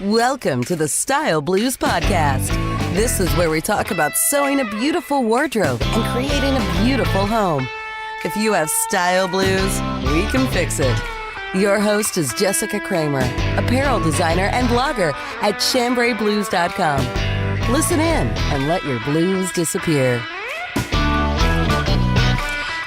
Welcome to the Style Blues Podcast. This is where we talk about sewing a beautiful wardrobe and creating a beautiful home. If you have style blues, we can fix it. Your host is Jessica Cramer, apparel designer and blogger at chambrayblues.com. Listen in and let your blues disappear.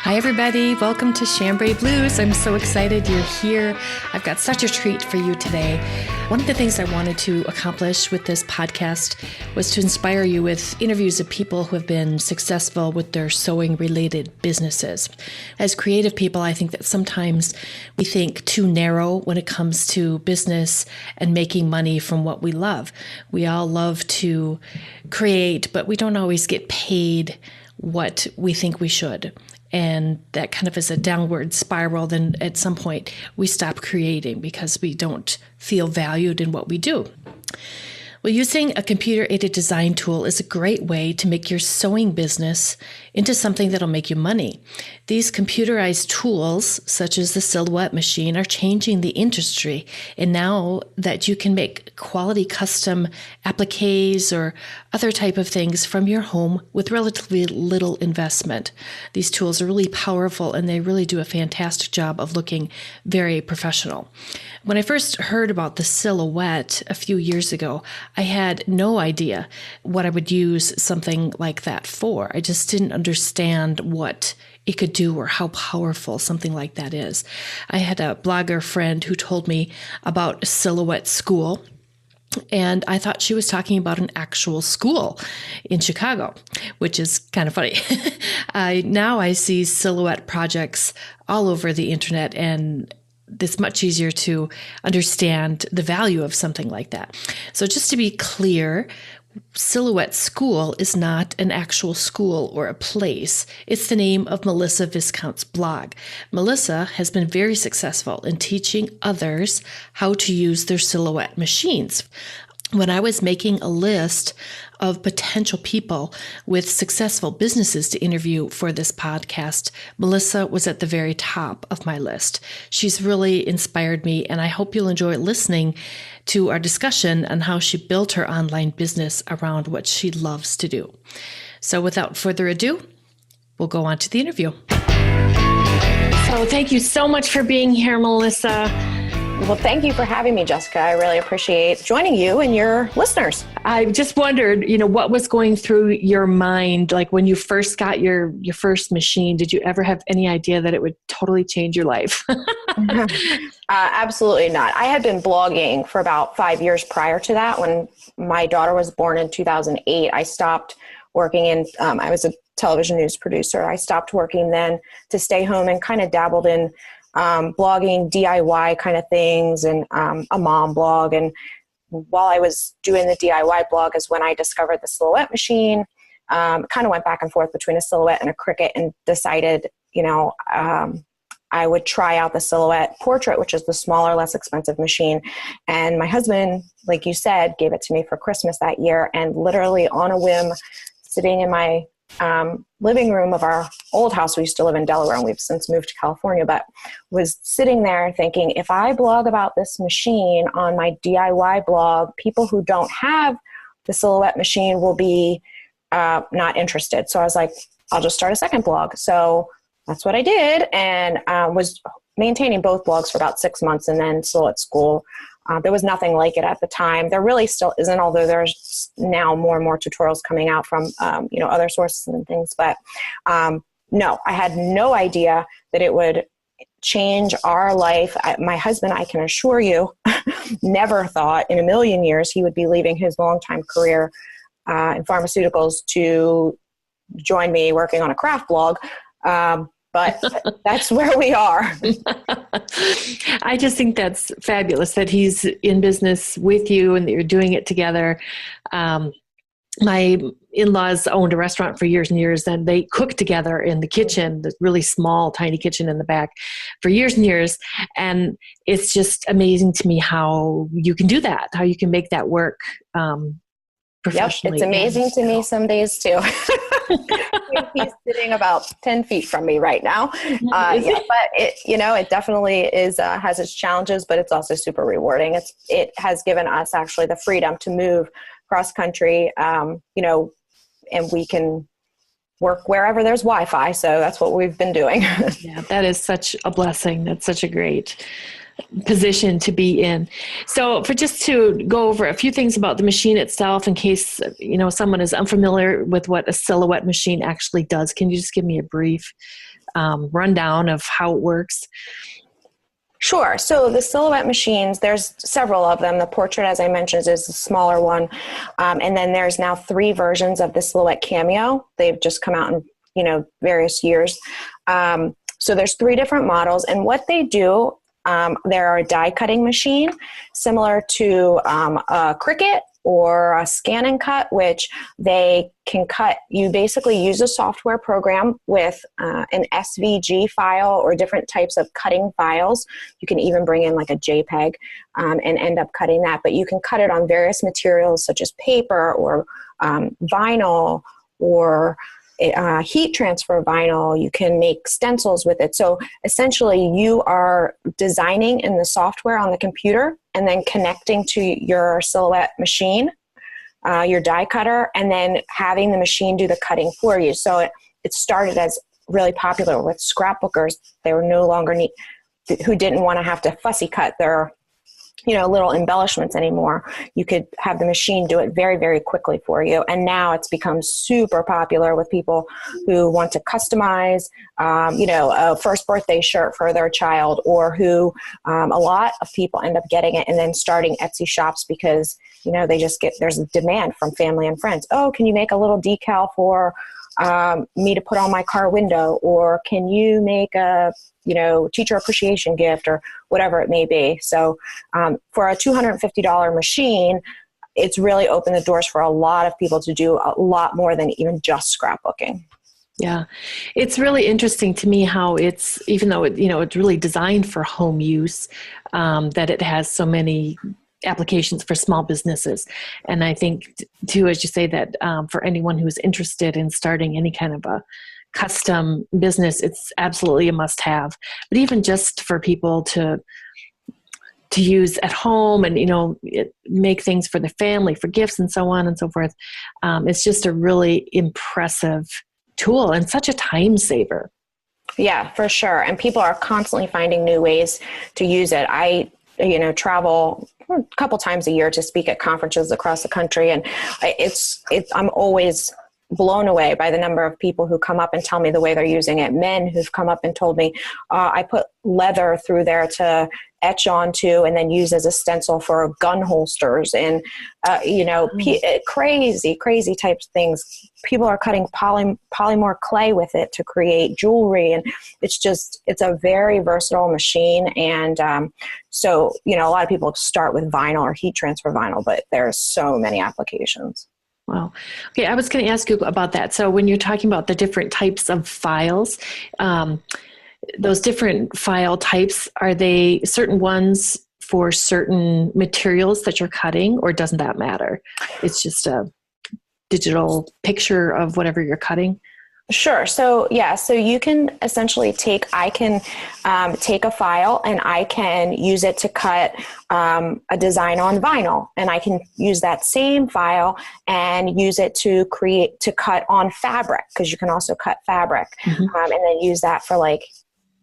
Hi, everybody. Welcome to Chambray Blues. I'm so excited you're here. I've got such a treat for you today. One of the things I wanted to accomplish with this podcast was to inspire you with interviews of people who have been successful with their sewing-related businesses. As creative people, I think that sometimes we think too narrow when it comes to business and making money from what we love. We all love to create, but we don't always get paid what we think we should. And that kind of is a downward spiral. Then at some point we stop creating because we don't feel valued in what we do. Well, using a computer-aided design tool is a great way to make your sewing business into something that'll make you money. These computerized tools, such as the Silhouette machine, are changing the industry. And now that you can make quality custom appliques or other type of things from your home with relatively little investment. These tools are really powerful and they really do a fantastic job of looking very professional. When I first heard about the Silhouette a few years ago, I had no idea what I would use something like that for. I just didn't understand what it could do or how powerful something like that is. I had a blogger friend who told me about Silhouette School, and I thought she was talking about an actual school in Chicago, which is kind of funny. Now I see Silhouette projects all over the internet, and it's much easier to understand the value of something like that. So just to be clear, Silhouette School is not an actual school or a place. It's the name of Melissa Viscount's blog. Melissa has been very successful in teaching others how to use their Silhouette machines. When I was making a list of potential people with successful businesses to interview for this podcast, Melissa was at the very top of my list. She's really inspired me, and I hope you'll enjoy listening to our discussion on how she built her online business around what she loves to do. So without further ado, we'll go on to the interview. So thank you so much for being here, Melissa. Well, thank you for having me, Jessica. I really appreciate joining you and your listeners. I just wondered, what was going through your mind, like when you first got your first machine? Did you ever have any idea that it would totally change your life? Absolutely not. I had been blogging for about 5 years prior to that. When my daughter was born in 2008, I stopped working I was a television news producer. I stopped working then to stay home and kind of dabbled in blogging, DIY kind of things, and a mom blog. And while I was doing the DIY blog is when I discovered the Silhouette machine. Kind of went back and forth between a Silhouette and a Cricut, and decided, I would try out the Silhouette Portrait, which is the smaller, less expensive machine. And my husband, like you said, gave it to me for Christmas that year. And literally on a whim, sitting in my living room of our old house. We used to live in Delaware, and we've since moved to California, but was sitting there thinking, if I blog about this machine on my DIY blog, people who don't have the Silhouette machine will be not interested. So I was like, I'll just start a second blog. So that's what I did, and was maintaining both blogs for about 6 months, and then Silhouette School. There was nothing like it at the time. There really still isn't, although there's now more and more tutorials coming out from, other sources and things. But no, I had no idea that it would change our life. My husband, I can assure you, never thought in a million years he would be leaving his longtime career in pharmaceuticals to join me working on a craft blog. But that's where we are. I just think that's fabulous that he's in business with you and that you're doing it together. My in-laws owned a restaurant for years and years, and they cooked together in the kitchen, the really small, tiny kitchen in the back, for years and years. And it's just amazing to me how you can do that, how you can make that work professionally. Yep, it's amazing to me some days too. He's sitting about 10 feet from me right now. But it definitely is, has its challenges, but it's also super rewarding. It has given us actually the freedom to move cross country, and we can work wherever there's Wi-Fi. So that's what we've been doing. Yeah, that is such a blessing. That's such a great position to be in. So just to go over a few things about the machine itself, in case, someone is unfamiliar with what a silhouette machine actually does, can you just give me a brief rundown of how it works? Sure. So the silhouette machines, there's several of them. The portrait, as I mentioned, is the smaller one. And then there's now 3 versions of the silhouette cameo. They've just come out in, various years. So there's 3 different models. And what they do, they're a die cutting machine similar to a Cricut or a scan and cut, which they can cut. You basically use a software program with an SVG file or different types of cutting files. You can even bring in like a JPEG and end up cutting that, but you can cut it on various materials such as paper or vinyl or heat transfer vinyl. You can make stencils with it. So essentially you are designing in the software on the computer and then connecting to your silhouette machine, your die cutter, and then having the machine do the cutting for you. So it started as really popular with scrapbookers. They were no longer who didn't want to have to fussy cut their little embellishments anymore. You could have the machine do it very, very quickly for you. And now it's become super popular with people who want to customize, a first birthday shirt for their child, or who a lot of people end up getting it and then starting Etsy shops because, there's a demand from family and friends. Oh, can you make a little decal for me to put on my car window? Or can you make a teacher appreciation gift or whatever it may be. So for a $250 machine, it's really opened the doors for a lot of people to do a lot more than even just scrapbooking. Yeah. It's really interesting to me how it's, even though it's really designed for home use, that it has so many applications for small businesses. And I think too, as you say, that for anyone who's interested in starting any kind of a custom business, it's absolutely a must-have. But even just for people to use at home and make things for the family, for gifts and so on and so forth, it's just a really impressive tool and such a time saver. Yeah, for sure. And people are constantly finding new ways to use it. I travel a couple times a year to speak at conferences across the country, and I'm always blown away by the number of people who come up and tell me the way they're using it. Men who've come up and told me, I put leather through there to etch onto and then use as a stencil for gun holsters and, crazy types of things. People are cutting polymorph clay with it to create jewelry. And it's a very versatile machine. And so, a lot of people start with vinyl or heat transfer vinyl, but there's so many applications. Wow. Okay, I was going to ask you about that. So when you're talking about the different types of files, those different file types, are they certain ones for certain materials that you're cutting, or doesn't that matter? It's just a digital picture of whatever you're cutting? Sure. So you can essentially take a file and I can use it to cut a design on vinyl, and I can use that same file and use it to cut on fabric, because you can also cut fabric, and then use that for like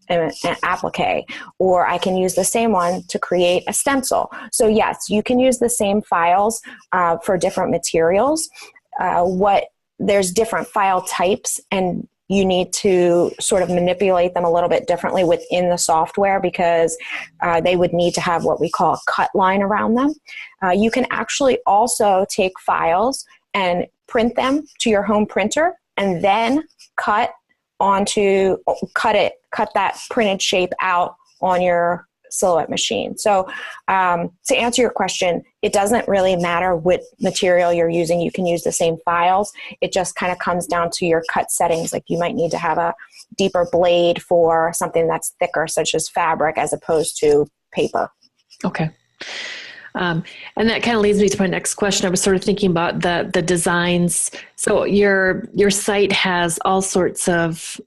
an applique, or I can use the same one to create a stencil. So yes, you can use the same files for different materials. There's different file types, and you need to sort of manipulate them a little bit differently within the software, because they would need to have what we call a cut line around them. You can actually also take files and print them to your home printer and then cut that printed shape out on your silhouette machine. So to answer your question, it doesn't really matter what material you're using. You can use the same files. It just kind of comes down to your cut settings. Like you might need to have a deeper blade for something that's thicker, such as fabric, as opposed to paper. Okay. And that kind of leads me to my next question. I was sort of thinking about the designs. So your site has all sorts of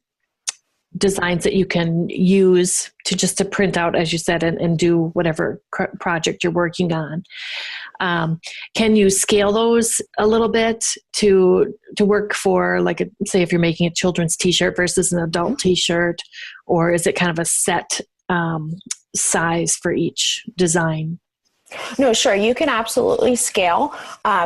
designs that you can use to print out, as you said, and do whatever project you're working on. Can you scale those a little bit to work for, like, say if you're making a children's t-shirt versus an adult t-shirt, or is it kind of a set size for each design? No, sure. You can absolutely scale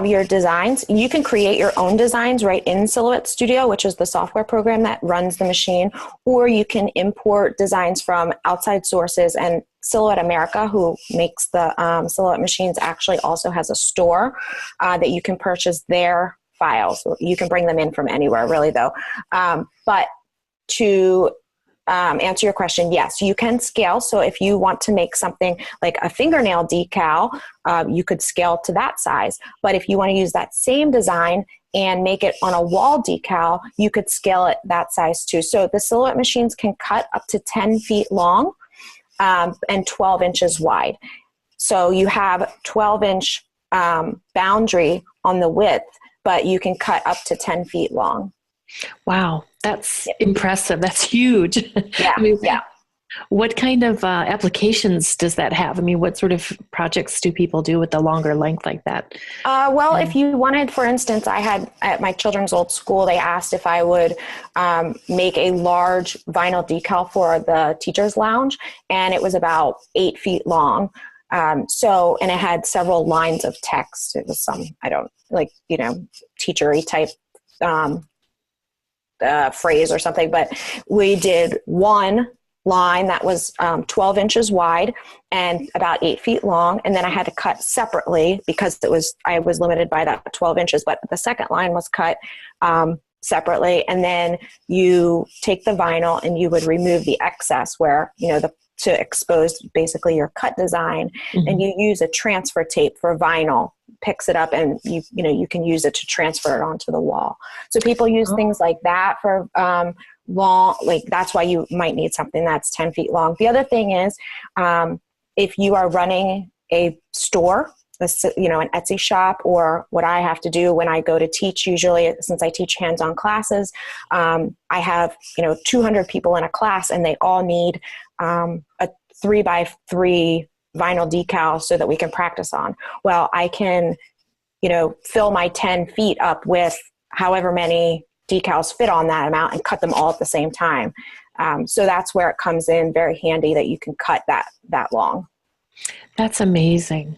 your designs. You can create your own designs right in Silhouette Studio, which is the software program that runs the machine, or you can import designs from outside sources. And Silhouette America, who makes the Silhouette machines, actually also has a store that you can purchase their files. You can bring them in from anywhere, really, though. But to answer your question, yes, you can scale. So if you want to make something like a fingernail decal, you could scale to that size. But if you want to use that same design and make it on a wall decal, you could scale it that size too. So the Silhouette machines can cut up to 10 feet long and 12 inches wide. So you have 12-inch boundary on the width, but you can cut up to 10 feet long. Wow, that's impressive. That's huge. Yeah, I mean, yeah. What kind of applications does that have? I mean, what sort of projects do people do with the longer length like that? Well, if you wanted, for instance, I had at my children's old school, they asked if I would make a large vinyl decal for the teacher's lounge, and it was about 8 feet long. And it had several lines of text. It was some, teachery type phrase or something, but we did one line that was 12 inches wide and about 8 feet long. And then I had to cut separately because I was limited by that 12 inches, but the second line was cut separately. And then you take the vinyl and you would remove the excess where, to expose basically your cut design. Mm-hmm. And you use a transfer tape for vinyl, picks it up, and you can use it to transfer it onto the wall. So people use things like that for long, like that's why you might need something that's 10 feet long. The other thing is, if you are running a store, an Etsy shop, or what I have to do when I go to teach, usually since I teach hands-on classes, I have 200 people in a class, and they all need a 3x3 vinyl decal so that we can practice on. Well, I can, fill my 10 feet up with however many decals fit on that amount and cut them all at the same time. So that's where it comes in very handy that you can cut that long. That's amazing.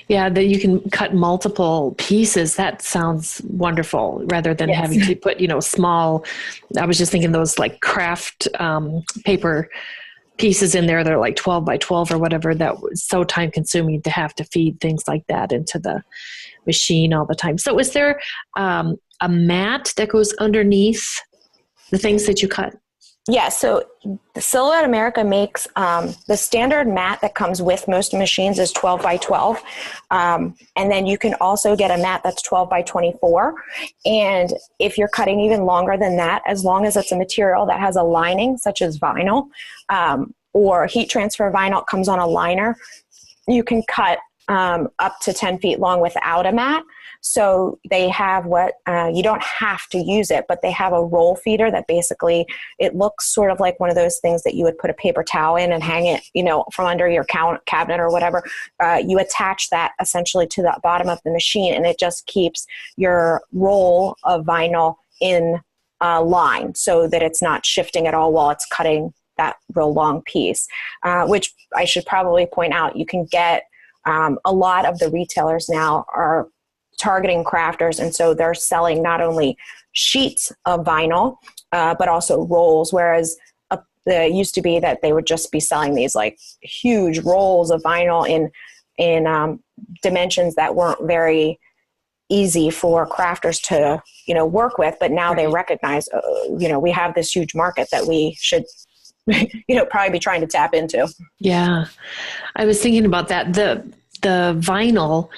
Yeah, that you can cut multiple pieces. That sounds wonderful rather than having to put, small, I was just thinking those like craft paper pieces in there that are like 12 by 12 or whatever. That was so time consuming to have to feed things like that into the machine all the time. So is there a mat that goes underneath the things that you cut? Yeah, so Silhouette America makes the standard mat that comes with most machines is 12 by 12. And then you can also get a mat that's 12 by 24. And if you're cutting even longer than that, as long as it's a material that has a lining, such as vinyl or heat transfer vinyl, comes on a liner, you can cut up to 10 feet long without a mat. So they have you don't have to use it, but they have a roll feeder that basically, it looks sort of like one of those things that you would put a paper towel in and hang it, from under your cabinet or whatever. You attach that essentially to the bottom of the machine, and it just keeps your roll of vinyl in line so that it's not shifting at all while it's cutting that real long piece, which I should probably point out, you can get a lot of the retailers now are targeting crafters, and so they're selling not only sheets of vinyl but also rolls, whereas it used to be that they would just be selling these like huge rolls of vinyl in dimensions that weren't very easy for crafters to work with. But now they recognize we have this huge market that we should probably be trying to tap into. Yeah, I was thinking about that. The vinyl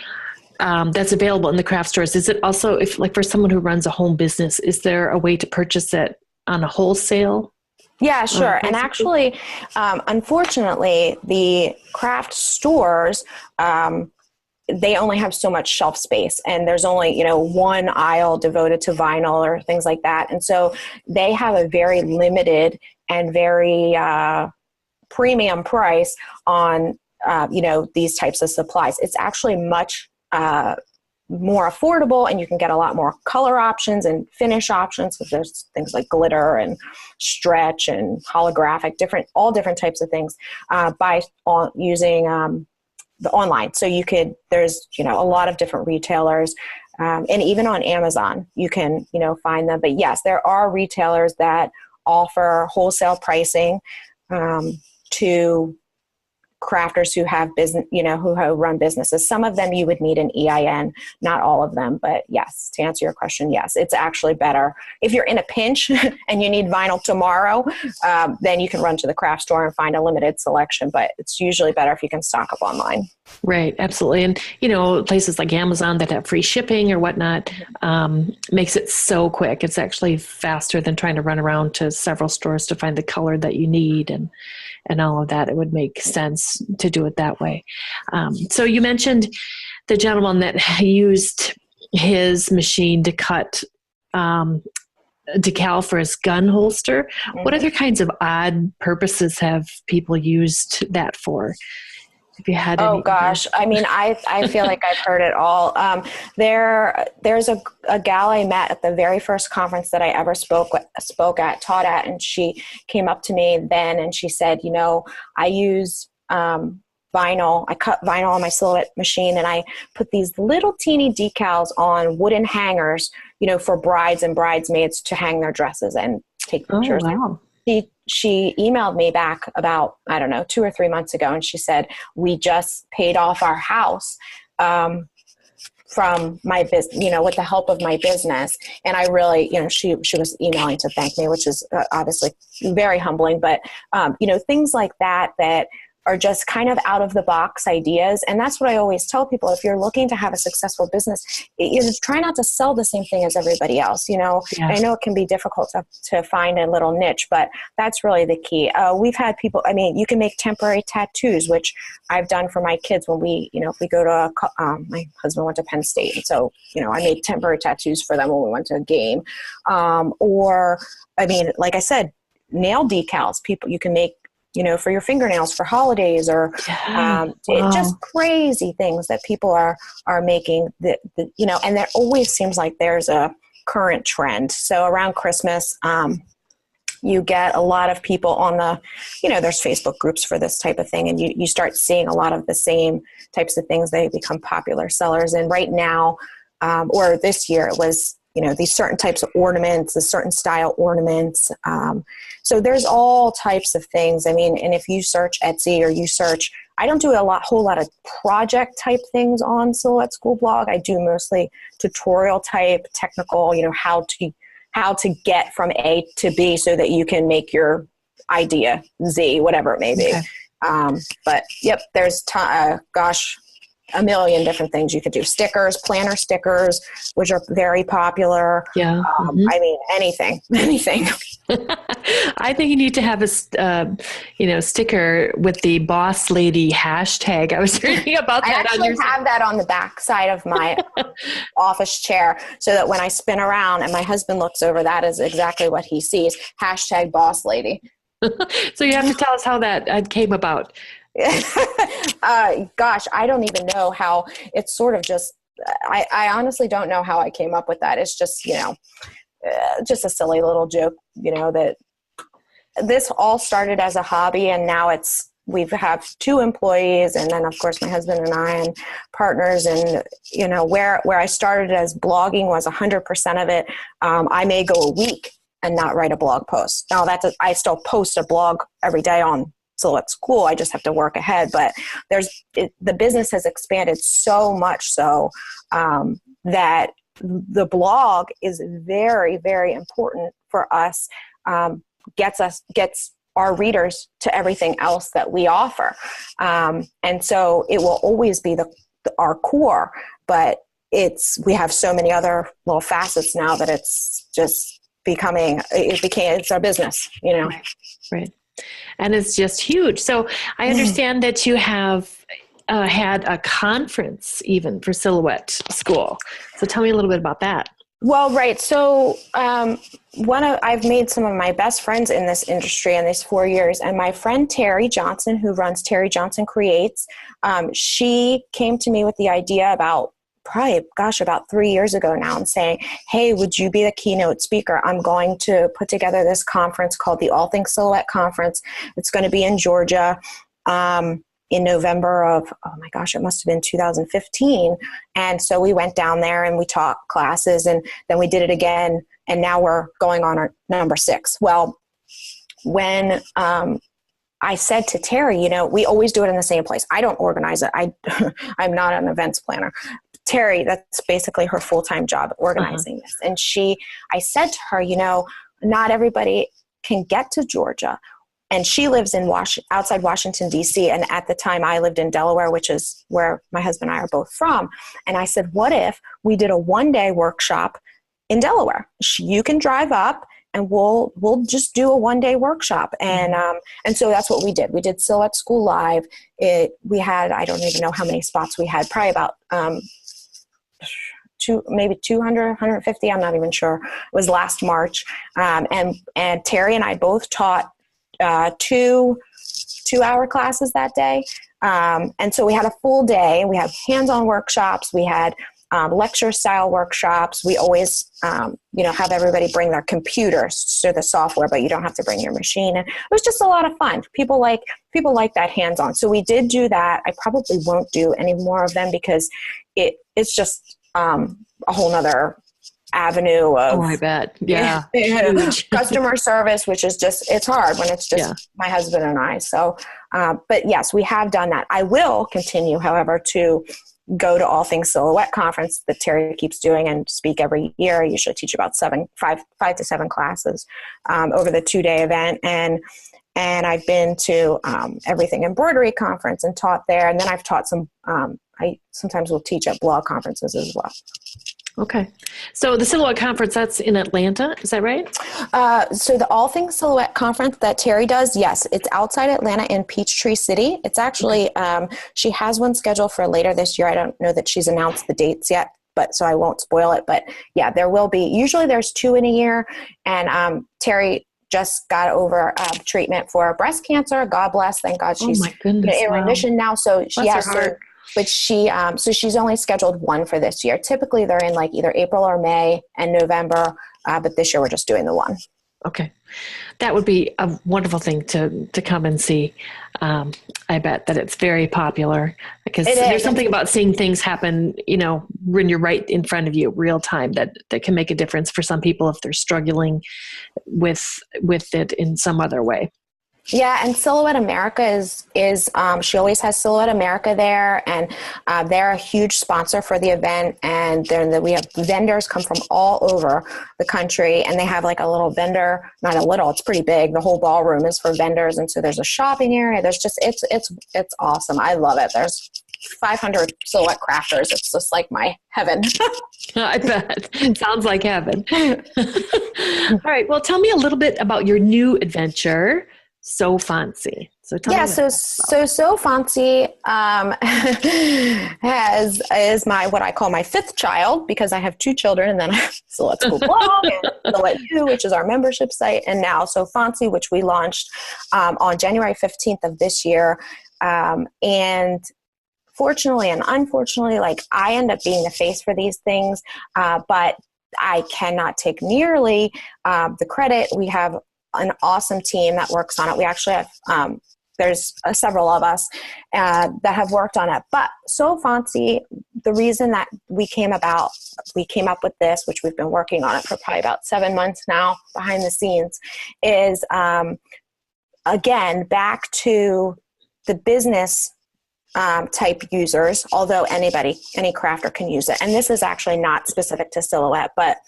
that's available in the craft stores, is it also, if like for someone who runs a home business, is there a way to purchase it on a wholesale? Yeah, sure. And actually, unfortunately, the craft stores they only have so much shelf space, and there's only, one aisle devoted to vinyl or things like that. And so they have a very limited and very premium price on, these types of supplies. It's actually much more affordable, and you can get a lot more color options and finish options, because there's things like glitter and stretch and holographic, all different types of things using the online. So there's a lot of different retailers, and even on Amazon you can find them. But yes, there are retailers that offer wholesale pricing to crafters who have business, who run businesses. Some of them you would need an EIN, not all of them. But yes, to answer your question, yes, it's actually better. If you're in a pinch and you need vinyl tomorrow, then you can run to the craft store and find a limited selection. But it's usually better if you can stock up online. Right, absolutely. And, places like Amazon that have free shipping or whatnot makes it so quick. It's actually faster than trying to run around to several stores to find the color that you need and all of that. It would make sense to do it that way. So you mentioned the gentleman that used his machine to cut decal for his gun holster. Mm-hmm. What other kinds of odd purposes have people used that for? If you had any. Gosh. I mean, I feel like I've heard it all. There's a gal I met at the very first conference that I ever taught at, and she came up to me then and she said, I use vinyl. I cut vinyl on my silhouette machine, and I put these little teeny decals on wooden hangers, for brides and bridesmaids to hang their dresses and take pictures. Oh, wow. She emailed me back about, 2 or 3 months ago, and she said, we just paid off our house from my business, with the help of my business. And I really, she was emailing to thank me, which is obviously very humbling, but, things like that are just kind of out of the box ideas. And that's what I always tell people. If you're looking to have a successful business, try not to sell the same thing as everybody else. Yeah. I know it can be difficult to find a little niche, but that's really the key. We've had people, you can make temporary tattoos, which I've done for my kids when if we go to my husband went to Penn State. And so, I made temporary tattoos for them when we went to a game. Like I said, nail decals, you can make, for your fingernails for holidays, or just crazy things that people are making and there always seems like there's a current trend. So around Christmas, you get a lot of people on there's Facebook groups for this type of thing, and you start seeing a lot of the same types of things. They become popular sellers. And right now, or this year, it was these certain types of ornaments, the certain style ornaments. So there's all types of things. And if you search Etsy or you search, I don't do whole lot of project type things on Silhouette School blog. I do mostly tutorial type, technical, how to get from A to B so that you can make your idea Z, whatever it may be. Okay. But yep, there's a million different things you could do. Stickers, planner stickers, which are very popular. Yeah. Anything. I think you need to have a, sticker with the boss lady hashtag. I was reading about that. I actually have that on the back side of my office chair, so that when I spin around and my husband looks over, that is exactly what he sees. Hashtag boss lady. So you have to tell us how that came about. Gosh, I don't even know how. It's sort of just, I honestly don't know how I came up with that. It's just, just a silly little joke, that this all started as a hobby, and now we have 2 employees, and then of course my husband and I and partners, and where I started as blogging was 100% of it. I may go a week and not write a blog post. Now I still post a blog every day on Silhouette School. I just have to work ahead, but the business has expanded so much so that the blog is very, very important for us. Gets our readers to everything else that we offer, and so it will always be our core. But we have so many other little facets now that it's just it's our business. Right. And it's just huge. So I understand that you have had a conference even for Silhouette School. So tell me a little bit about that. Well, right. So I've made some of my best friends in this industry in these 4 years. And my friend Terry Johnson, who runs Terry Johnson Creates, she came to me with the idea about 3 years ago now, and saying, hey, would you be the keynote speaker? I'm going to put together this conference called the All Things Silhouette Conference. It's going to be in Georgia. In November of, it must have been 2015. And so we went down there and we taught classes, and then we did it again. And now we're going on our number 6. Well, when I said to Terry, we always do it in the same place. I don't organize it. I'm not an events planner. Terry, that's basically her full-time job, organizing this. And I said to her, not everybody can get to Georgia. And she lives in outside Washington, D.C. And at the time I lived in Delaware, which is where my husband and I are both from. And I said, what if we did a one-day workshop in Delaware? You can drive up and we'll just do a one-day workshop. And so that's what we did. We did Silhouette School Live. We had, I don't even know how many spots we had, probably about maybe 200, 150. I'm not even sure. It was last March. And Terry and I both taught 2-hour classes that day. And so we had a full day. We had hands-on workshops. We had lecture style workshops. We always, have everybody bring their computers to the software, but you don't have to bring your machine. And it was just a lot of fun. People like that hands-on. So we did do that. I probably won't do any more of them because it's just a whole nother avenue of, I bet. Yeah. Customer service, which is it's hard when it's just my husband and I. So, but yes, we have done that. I will continue, however, to go to All Things Silhouette Conference that Terry keeps doing and speak every year. I usually teach about 5 to 7 classes over the 2-day event. And I've been to Everything Embroidery Conference and taught there. And then I've taught I sometimes will teach at blog conferences as well. Okay. So the Silhouette Conference, that's in Atlanta. Is that right? So the All Things Silhouette Conference that Terry does, yes, it's outside Atlanta in Peachtree City. It's actually, she has one scheduled for later this year. I don't know that she's announced the dates yet, but so I won't spoil it. But yeah, there will be. Usually there's 2 in a year. And Terry just got over treatment for breast cancer. God bless. Thank God she's in remission now. So she has to. But so she's only scheduled one for this year. Typically, they're in like either April or May and November. But this year, we're just doing the one. Okay. That would be a wonderful thing to come and see. I bet that it's very popular because there's something about seeing things happen, when you're right in front of you, real time, that can make a difference for some people if they're struggling with it in some other way. Yeah, and Silhouette America is she always has Silhouette America there, and they're a huge sponsor for the event. And we have vendors come from all over the country, and they have like a little vendor, not a little, it's pretty big. The whole ballroom is for vendors, and so there's a shopping area. There's just it's awesome. I love it. There's 500 silhouette crafters. It's just like my heaven. I bet. It sounds like heaven. All right. Well, tell me a little bit about your new adventure, So Fancy. So tell me. So Fancy is what I call my 5th child, because I have 2 children, and then I have Silhouette School Blog and Silhouette U, which is our membership site, and now So Fancy, which we launched on January 15th of this year. And fortunately and unfortunately, like, I end up being the face for these things, but I cannot take nearly the credit. We have an awesome team that works on it. We actually have, there's several of us that have worked on it. But So Fancy, the reason that we came up with this, which we've been working on it for probably about 7 months now behind the scenes, is again, back to the business type users, although any crafter can use it. And this is actually not specific to Silhouette, but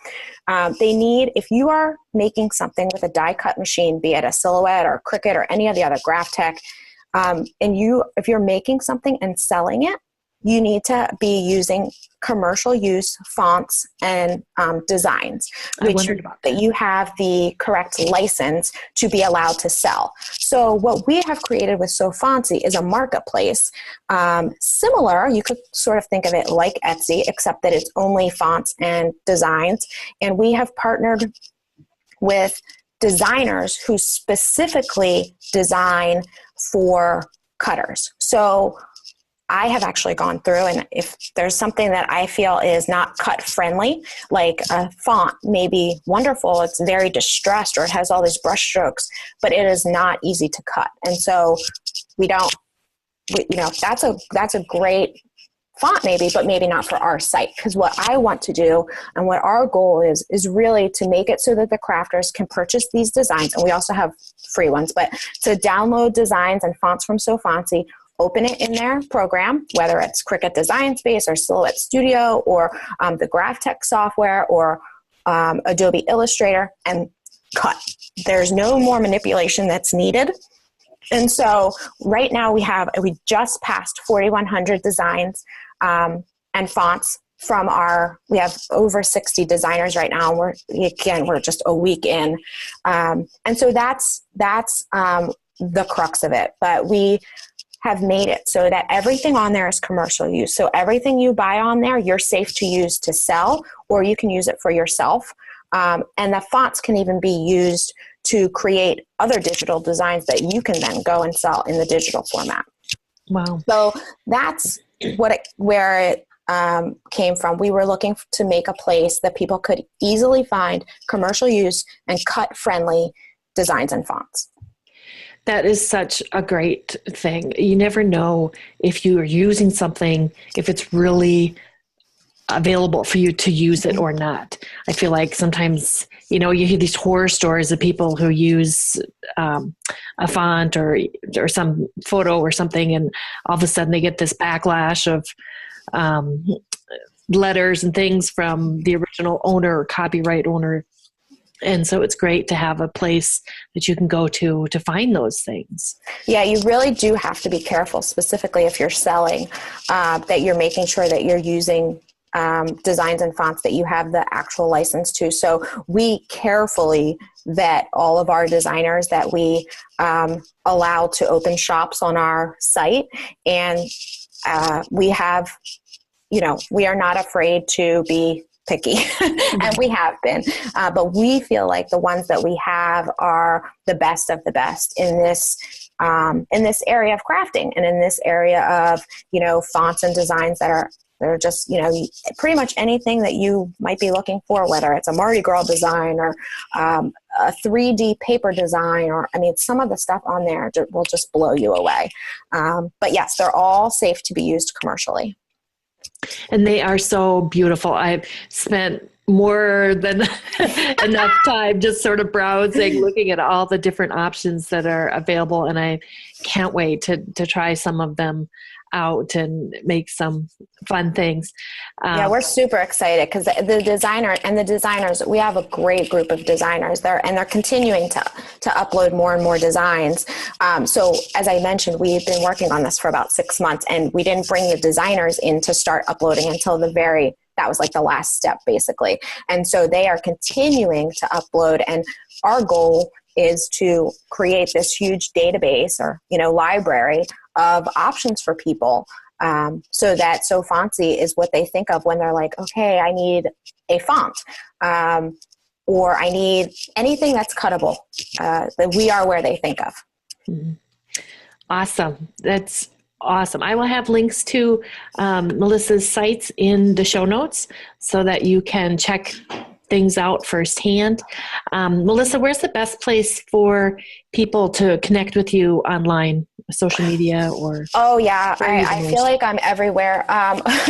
they need, if you are making something with a die cut machine, be it a Silhouette or Cricut or any of the other graph tech, if you're making something and selling it, you need to be using commercial use fonts and designs, that you have the correct license to be allowed to sell. So what we have created with So Fontsy is a marketplace similar. You could sort of think of it like Etsy, except that it's only fonts and designs. And we have partnered with designers who specifically design for cutters. So I have actually gone through, and if there's something that I feel is not cut friendly, like a font may be wonderful, it's very distressed or it has all these brush strokes, but it is not easy to cut. And so that's a great font maybe, but maybe not for our site. Because what I want to do and what our goal is really to make it so that the crafters can purchase these designs. And we also have free ones, but to download designs and fonts from So Fontsy, open it in their program, whether it's Cricut Design Space or Silhouette Studio or the GraphTech software or Adobe Illustrator, and cut. There's no more manipulation that's needed. And so right now we just passed 4,100 designs and fonts from we have over 60 designers right now. We're just a week in. And so that's the crux of it. But we have made it so that everything on there is commercial use. So everything you buy on there, you're safe to use to sell, or you can use it for yourself. And the fonts can even be used to create other digital designs that you can then go and sell in the digital format. Wow. So that's where it came from. We were looking to make a place that people could easily find commercial use and cut-friendly designs and fonts. That is such a great thing. You never know if you are using something, if it's really available for you to use it or not. I feel like sometimes, you hear these horror stories of people who use a font or some photo or something, and all of a sudden they get this backlash of letters and things from the original owner or copyright owner. And so it's great to have a place that you can go to find those things. Yeah, you really do have to be careful, specifically if you're selling, that you're making sure that you're using designs and fonts that you have the actual license to. So we carefully vet all of our designers that we allow to open shops on our site. And we have, we are not afraid to be picky, and we have been, but we feel like the ones that we have are the best of the best in this area of crafting and in this area of fonts and designs they're just pretty much anything that you might be looking for, whether it's a Mardi Gras design or a 3D paper design, or some of the stuff on there will just blow you away. But yes, they're all safe to be used commercially. And they are so beautiful. I've spent more than enough time just sort of browsing, looking at all the different options that are available. And I can't wait to try some of them out and make some fun things. Yeah, we're super excited because the designers, we have a great group of designers there, and they're continuing to upload more and more designs. So as I mentioned, we've been working on this for about 6 months, and we didn't bring the designers in to start uploading until that was like the last step, basically. And so they are continuing to upload, and our goal is to create this huge database or library of options for people, so that So Fontsy is what they think of when they're like, okay, I need a font, or I need anything that's cuttable. That we are where they think of. Mm-hmm. Awesome. That's awesome. I will have links to Melissa's sites in the show notes so that you can check things out firsthand. Melissa, where's the best place for people to connect with you online, social media or? Oh yeah, I feel like I'm everywhere.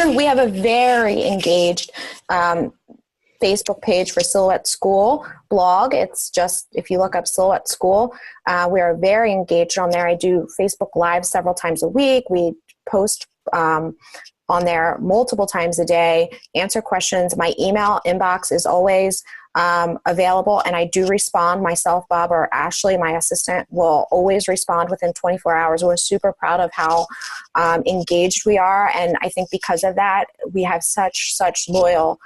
We have a very engaged Facebook page for Silhouette School blog. It's just, if you look up Silhouette School, we are very engaged on there. I do Facebook Live several times a week. We post on there multiple times a day, answer questions. My email inbox is always available, and I do respond. Myself, Bob, or Ashley, my assistant, will always respond within 24 hours. We're super proud of how engaged we are, and I think because of that, we have such loyal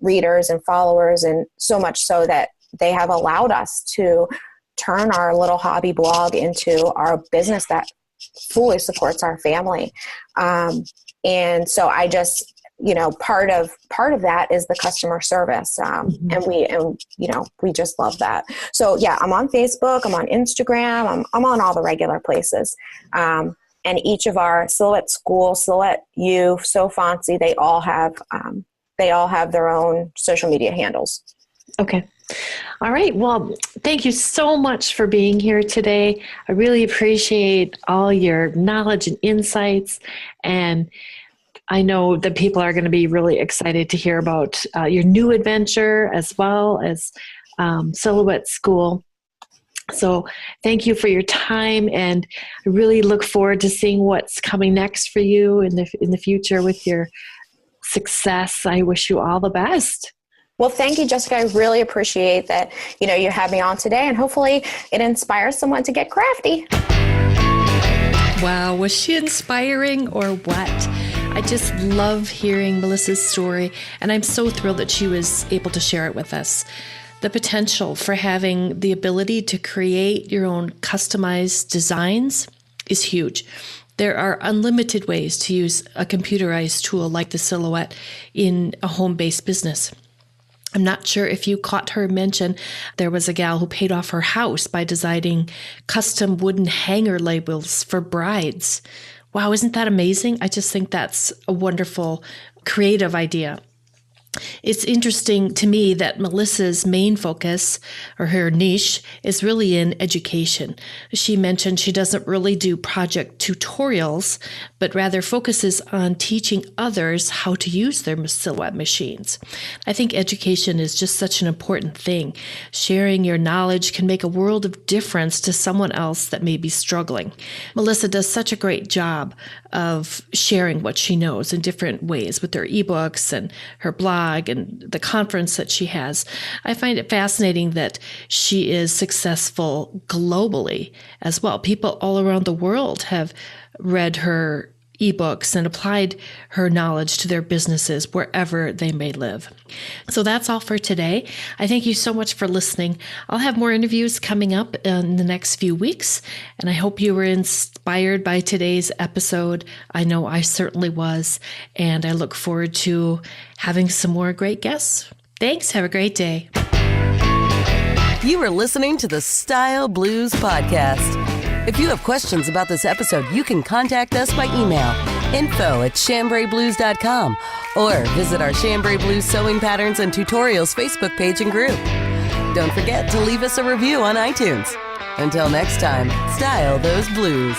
readers and followers, and so much so that they have allowed us to turn our little hobby blog into our business that fully supports our family. And so I just, part of that is the customer service. And we just love that. So yeah, I'm on Facebook, I'm on Instagram, I'm on all the regular places. And each of our Silhouette School, Silhouette U, So Fancy, they all have their own social media handles. Okay. All right. Well, thank you so much for being here today. I really appreciate all your knowledge and insights. And I know that people are going to be really excited to hear about your new adventure as well as Silhouette School. So thank you for your time, and I really look forward to seeing what's coming next for you in the future with your success. I wish you all the best. Well, thank you, Jessica. I really appreciate that, you had me on today, and hopefully it inspires someone to get crafty. Wow, was she inspiring or what? I just love hearing Melissa's story, and I'm so thrilled that she was able to share it with us. The potential for having the ability to create your own customized designs is huge. There are unlimited ways to use a computerized tool like the Silhouette in a home-based business. I'm not sure if you caught her mention there was a gal who paid off her house by designing custom wooden hanger labels for brides. Wow, isn't that amazing? I just think that's a wonderful creative idea. It's interesting to me that Melissa's main focus, or her niche, is really in education. She mentioned she doesn't really do project tutorials, but rather focuses on teaching others how to use their Silhouette machines. I think education is just such an important thing. Sharing your knowledge can make a world of difference to someone else that may be struggling. Melissa does such a great job of sharing what she knows in different ways with her ebooks and her blog and the conference that she has. I find it fascinating that she is successful globally as well. People all around the world have read her ebooks and applied her knowledge to their businesses wherever they may live. So that's all for today. I thank you so much for listening. I'll have more interviews coming up in the next few weeks, and I hope you were inspired by today's episode. I know I certainly was, and I look forward to having some more great guests. Thanks. Have a great day. You are listening to the Style Blues Podcast. If you have questions about this episode, you can contact us by email, info@chambrayblues.com, or visit our Chambray Blues Sewing Patterns and Tutorials Facebook page and group. Don't forget to leave us a review on iTunes. Until next time, style those blues.